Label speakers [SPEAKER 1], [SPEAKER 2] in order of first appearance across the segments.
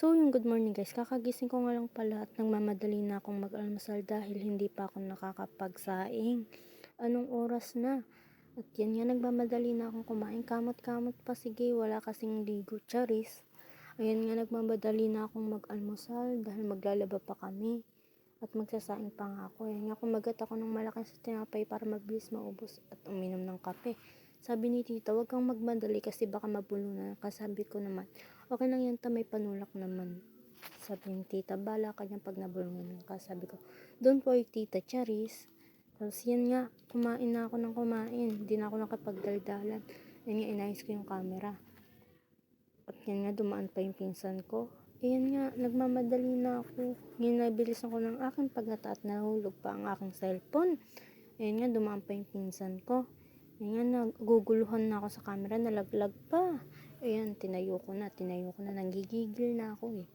[SPEAKER 1] So, yung good morning guys, kakagising ko nga lang pala at nagmamadali na akong mag-almusal dahil hindi pa ako nakakapagsaing. Anong oras na? At yan nga, nagmamadali na akong kumain. Kamot-kamot pa, sige, wala kasing ligo, charis. Ayan nga, nagmamadali na akong mag-almusal dahil maglalaba pa kami. At magsasaing pa nga ako. Ayan nga, kumagat ako ng malaki sa tinapay para mabilis maubos at uminom ng kape. Sabi ni tita, huwag kang magmadali kasi baka mabulunan. Kasabi ko naman, okay lang yan, may panulak naman. Sabi ni tita, bala ka dyan pag nabulungan ka. Sabi ko, don't worry tita, charis. Tapos yan nga, kumain na ako ng kumain. Hindi na ako nakapagdaldalan. Yan nga, inayos ko yung camera. At yan nga, dumaan pa yung pinsan ko. Ayan nga, nagmamadali na ako. Ngayon, nabilis ako ng aking pagnata at nahulog pa ang aking cellphone. Ayan nga, dumaan pa yung pinsan ko. Ayan nga, naguguluhan na ako sa camera, nalaglag pa. Ayan, tinayo ko na, nanggigigil na ako eh.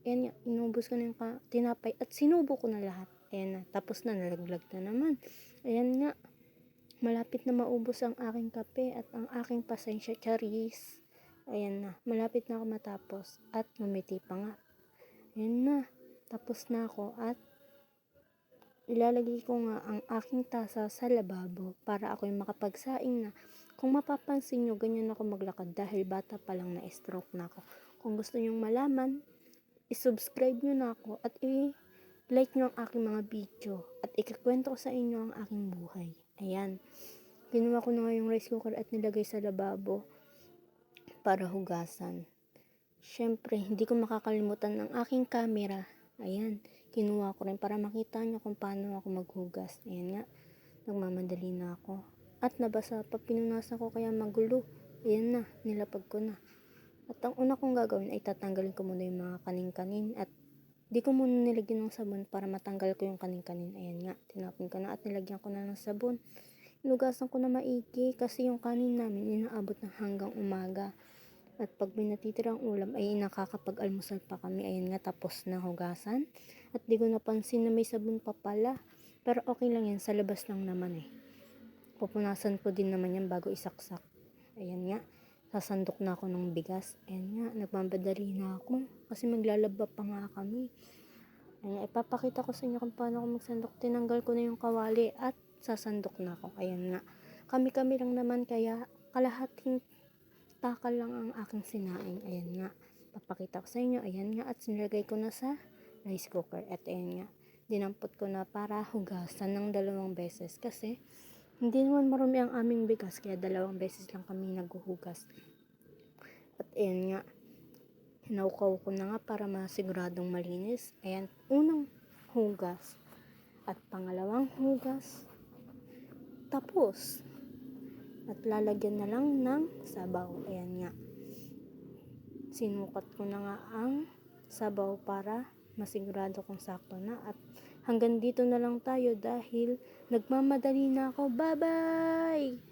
[SPEAKER 1] Ayan nga, inubos ko na yung tinapay at sinubo ko na lahat. Ayan na, tapos na, nalaglag na naman. Ayan nga, malapit na maubos ang aking kape at ang aking pasensya, charis. Ayan na, malapit na ako matapos at ngumiti pa nga. Ayan na, tapos na ako at ilalagay ko nga ang aking tasa sa lababo para ako'y makapagsaing na. Kung mapapansin nyo, ganyan ako maglakad dahil bata pa lang na-stroke na ako. Kung gusto nyong malaman, isubscribe nyo na ako at i-like nyo ang aking mga video at ikakwento ko sa inyo ang aking buhay. Ayan, ginawa ko na nga yung rice cooker at nilagay sa lababo para hugasan. Syempre, hindi ko makakalimutan ng aking camera. Ayan, kinuha ko rin para makita nyo kung paano ako maghugas. Ayan nga, nagmamadali na ako. At nabasa pa, pinunasan ko kaya magulo. Ayan na, nilapag ko na. At ang una kong gagawin ay tatanggalin ko muna yung mga kanin-kanin at di ko muna nilagyan ng sabon para matanggal ko yung kanin-kanin. Ayan nga, tinapon ko na at nilagyan ko na ng sabon. Inugasan ko na maigi kasi yung kanin namin inaabot na hanggang umaga. At pag may natitirang ulam ay nakakapag-almusal pa kami. Ayan nga, tapos na hugasan. At di ko napansin na may sabon pa pala. Pero okay lang yan, sa labas lang naman eh. Pupunasan ko din naman yan bago isaksak. Ayan nga, sasandok na ako ng bigas. Ayan nga, nagmamadali na ako kasi maglalaba pa nga kami. Ayan nga, ipapakita ko sa inyo kung paano ako magsandok. Tinanggal ko na yung kawali at sasandok na ako. Ayan nga, kami-kami lang naman kaya kalahating takal lang ang aking sinaing. Ayan nga, papakita ko sa inyo. Ayan nga, at sinilagay ko na sa rice cooker. At ayan nga, dinampot ko na para hugasan ng 2 beses kasi hindi naman marumi ang aming bigas kaya 2 beses lang kami naghuhugas. At ayan nga, hinaukaw ko na nga para masiguradong malinis. Ayan, unang hugas at pangalawang hugas. Tapos, at lalagyan na lang ng sabaw. Ayan nga, sinukat ko na nga ang sabaw para masigurado kung sakto na. At hanggang dito na lang tayo dahil nagmamadali na ako. Bye bye!